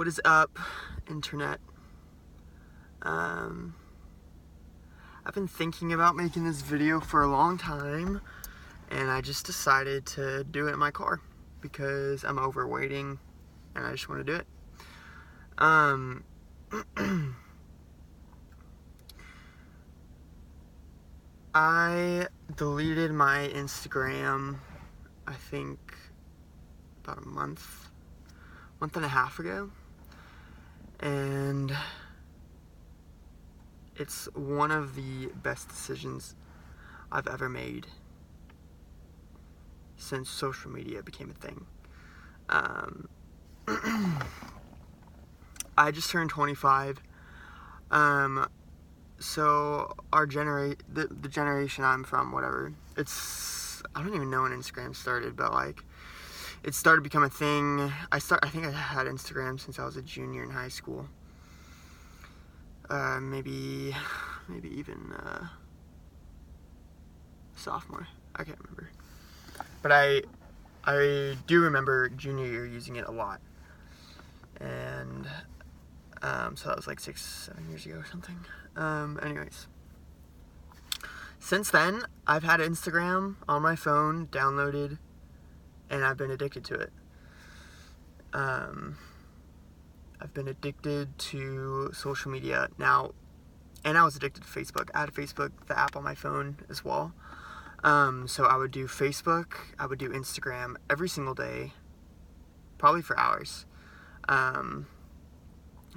What is up, internet? I've been thinking about making this video for a long time, and I just decided to do it in my car because I'm overweighting and I just want to do it. I deleted my Instagram, I think about a month and a half ago, and it's one of the best decisions I've ever made since social media became a thing. I just turned 25. So our the generation I'm from, whatever, I don't even know when Instagram started, but like, it started to become a thing. I think I had Instagram since I was a junior in high school. Maybe even sophomore. I can't remember. But I do remember junior year using it a lot. And so that was like 6-7 years ago or something. Anyways. Since then, I've had Instagram on my phone downloaded, and I've been addicted to it. I've been addicted to social media now, and I was addicted to Facebook. I had Facebook, the app on my phone as well. So I would do Facebook, I would do Instagram every single day, probably for hours.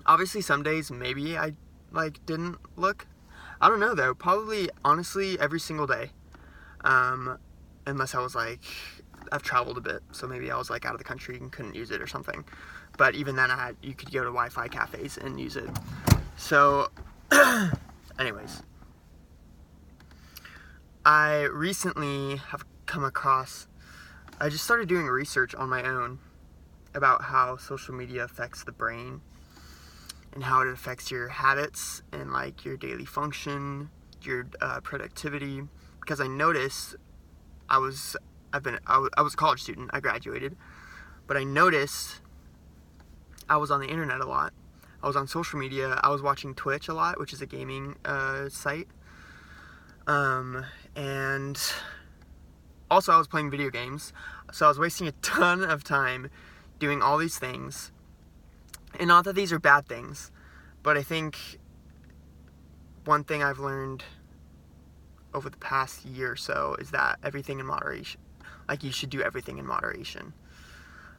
Obviously some days maybe I didn't look. I don't know though, probably honestly every single day. Unless I was I've traveled a bit, so maybe I was out of the country and couldn't use it or something. But even then you could go to Wi-Fi cafes and use it. So anyways, I recently have come across, I just started doing research on my own about how social media affects the brain and how it affects your habits and your daily function, your productivity. Because I noticed I was a college student. I graduated, but I noticed I was on the internet a lot. I was on social media. I was watching Twitch a lot, which is a gaming site. And also I was playing video games. So I was wasting a ton of time doing all these things. And not that these are bad things, but I think one thing I've learned over the past year or so is that everything in moderation. You should do everything in moderation.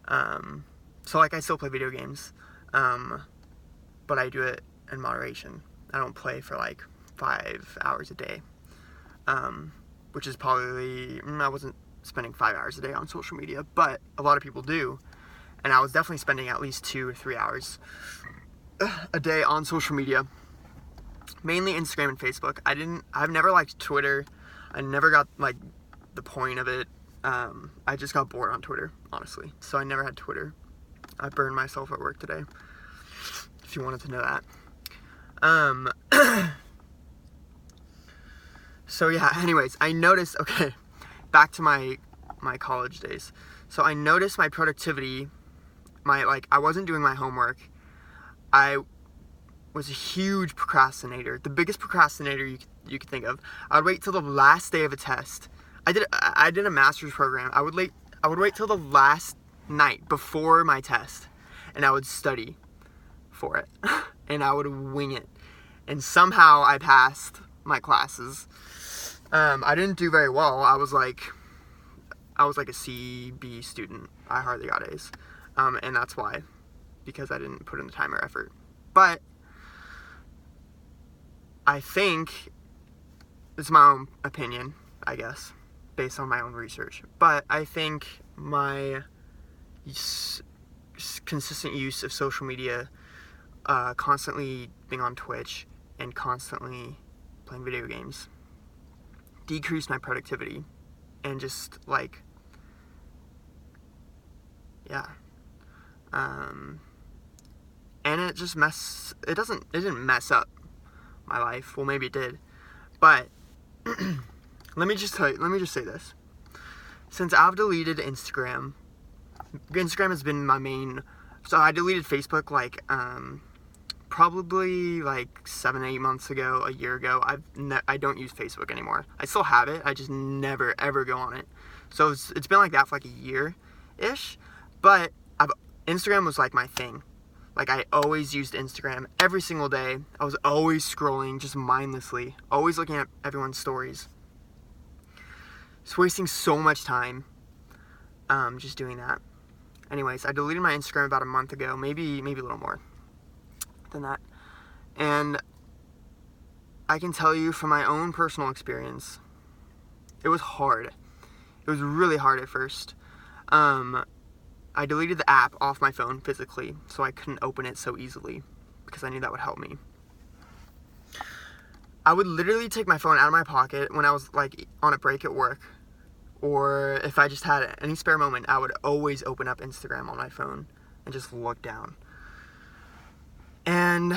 So I still play video games, but I do it in moderation. I don't play for 5 hours a day, which is probably, I wasn't spending 5 hours a day on social media, but a lot of people do. And I was definitely spending at least 2 or 3 hours a day on social media, mainly Instagram and Facebook. I've never liked Twitter. I never got the point of it. I just got bored on Twitter, honestly. So I never had Twitter. I burned myself at work today, if you wanted to know that. So yeah, anyways, I noticed, okay, back to my college days. So I noticed my productivity, I wasn't doing my homework. I was a huge procrastinator, the biggest procrastinator you could think of. I would wait till the last day of a test. I did a master's program. I would wait till the last night before my test, and I would study for it, and I would wing it. And somehow I passed my classes. I didn't do very well. I was like a C, B student. I hardly got A's. And that's why, because I didn't put in the time or effort. But I think, it's my own opinion, I guess, based on my own research, but I think my consistent use of social media, constantly being on Twitch and constantly playing video games, decreased my productivity and just yeah. And it just it didn't mess up my life. Well, maybe it did, but let me just say this. Since I've deleted Instagram has been my main So I deleted Facebook like probably like 7-8 months ago, a year ago. I don't use Facebook anymore. I still have it. I just never ever go on it. So it's been like that for like a year ish. But Instagram was like my thing. Like I always used Instagram every single day. I was always scrolling just mindlessly, always looking at everyone's stories. Just wasting so much time just doing that. Anyways, I deleted my Instagram about a month ago, maybe a little more than that. And I can tell you from my own personal experience, it was hard. It was really hard at first. I deleted the app off my phone physically, so I couldn't open it so easily, because I knew that would help me. I would literally take my phone out of my pocket when I was like on a break at work, or if I just had any spare moment, I would always open up Instagram on my phone and just look down. And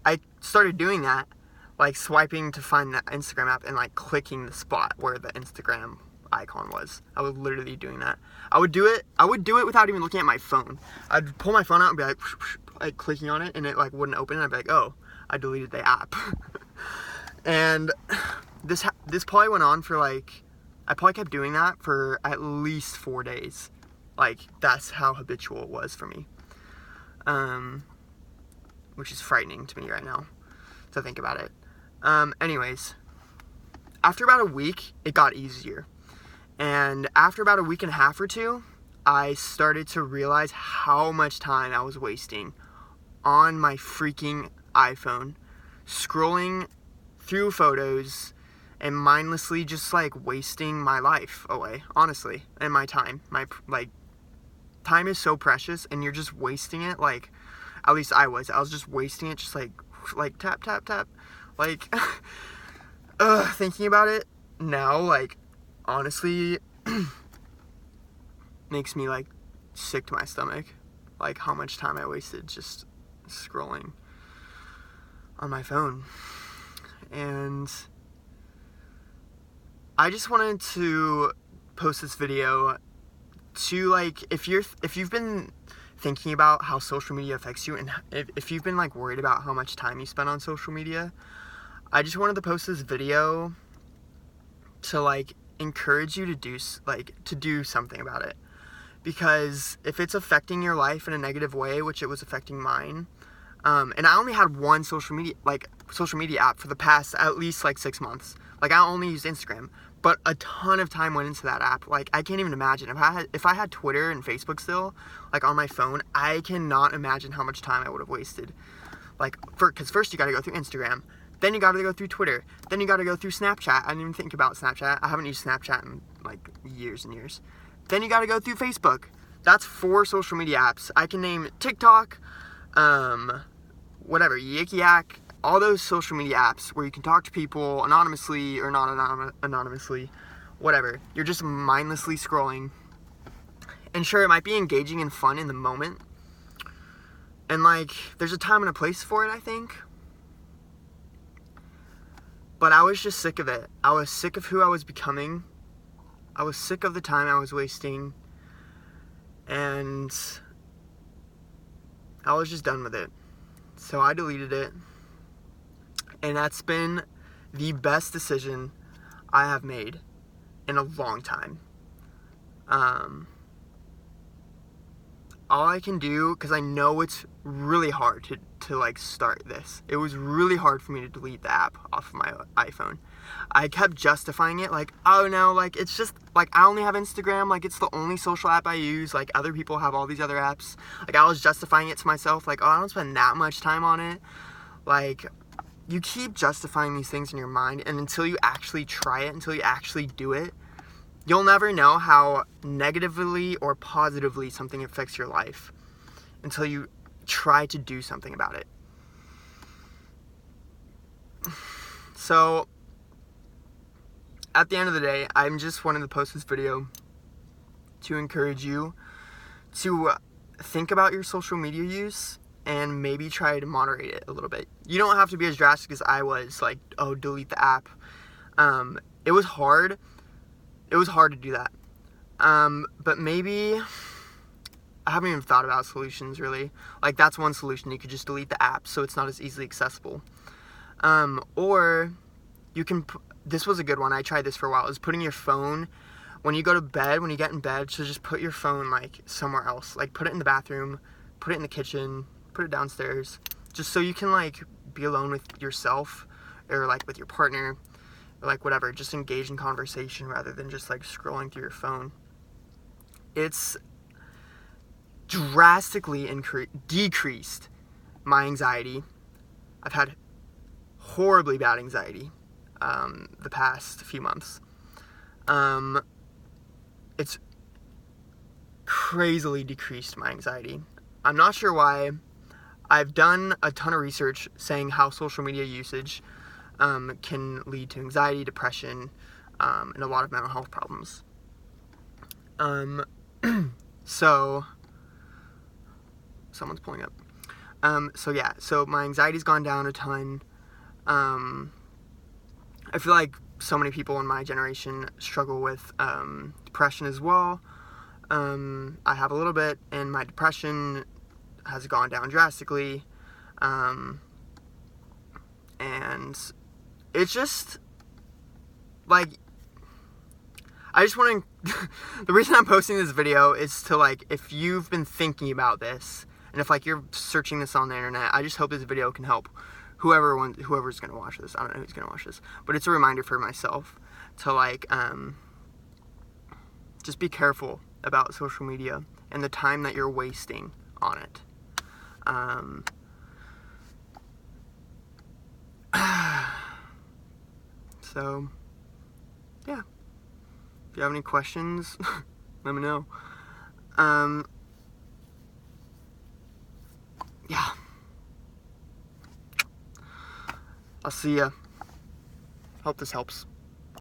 I started doing that, like swiping to find the Instagram app and like clicking the spot where the Instagram icon was. I was literally doing that. I would do it without even looking at my phone. I'd pull my phone out and be like clicking on it, and it like wouldn't open, and I'd be like, oh, I deleted the app. And this probably went on for like, I probably kept doing that for at least 4 days. Like, that's how habitual it was for me. Which is frightening to me right now to think about it. Anyways, after about a week, it got easier. And after about a week and a half or two, I started to realize how much time I was wasting on my freaking iPhone, scrolling through photos and mindlessly just like wasting my life away, honestly, and my time. Time is so precious, and you're just wasting it. Like, at least I was just wasting it, just like tap tap tap, like thinking about it now, like, honestly, makes me like sick to my stomach, like how much time I wasted just scrolling on my phone. And I just wanted to post this video to, like, if you've been thinking about how social media affects you, and if you've been like worried about how much time you spend on social media, I just wanted to post this video to like encourage you to do something about it. Because if it's affecting your life in a negative way, which it was affecting mine, and I only had one social media app for the past at least like 6 months. Like, I only used Instagram, but a ton of time went into that app. Like, I can't even imagine if I had Twitter and Facebook still, like, on my phone, I cannot imagine how much time I would have wasted. Like, because first you got to go through Instagram, then you got to go through Twitter, then you got to go through Snapchat. I didn't even think about Snapchat. I haven't used Snapchat in like years and years. Then you got to go through Facebook. That's 4 social media apps. I can name TikTok, whatever, Yik Yak, all those social media apps where you can talk to people anonymously or not anonymously, whatever. You're just mindlessly scrolling. And sure, it might be engaging and fun in the moment. And like, there's a time and a place for it, I think. But I was just sick of it. I was sick of who I was becoming. I was sick of the time I was wasting. And I was just done with it. So I deleted it. And that's been the best decision I have made in a long time. All I can do, because I know it's really hard to like start this. It was really hard for me to delete the app off of my iPhone. I kept justifying it, like, oh no, like, it's just, like, I only have Instagram, like, it's the only social app I use, like, other people have all these other apps. Like, I was justifying it to myself, like, oh, I don't spend that much time on it. Like, you keep justifying these things in your mind, and until you actually try it, until you actually do it, you'll never know how negatively or positively something affects your life until you try to do something about it. So, at the end of the day, I'm just wanting to post this video to encourage you to think about your social media use and maybe try to moderate it a little bit. You don't have to be as drastic as I was, like, oh, delete the app. It was hard. It was hard to do that. But maybe I haven't even thought about solutions really. Like, that's one solution. You could just delete the app so it's not as easily accessible. Or you can, this was a good one. I tried this for a while. Is putting your phone, when you go to bed, when you get in bed, so just put your phone like somewhere else. Like, put it in the bathroom, put it in the kitchen, put it downstairs, just so you can like be alone with yourself, or like with your partner, or like whatever. Just engage in conversation rather than just like scrolling through your phone. It's drastically decreased my anxiety. I've had horribly bad anxiety the past few months. It's crazily decreased my anxiety. I'm not sure why. I've done a ton of research saying how social media usage can lead to anxiety, depression, and a lot of mental health problems. So someone's pulling up. So my anxiety's gone down a ton. I feel like so many people in my generation struggle with depression as well. I have a little bit, and my depression has gone down drastically. And it's just like, I just want to the reason I'm posting this video is to, like, if you've been thinking about this, and if like you're searching this on the internet, I just hope this video can help whoever's gonna watch this. I don't know who's gonna watch this, but it's a reminder for myself to like just be careful about social media and the time that you're wasting on it. So yeah, if you have any questions, let me know. Yeah, I'll see ya. Hope this helps.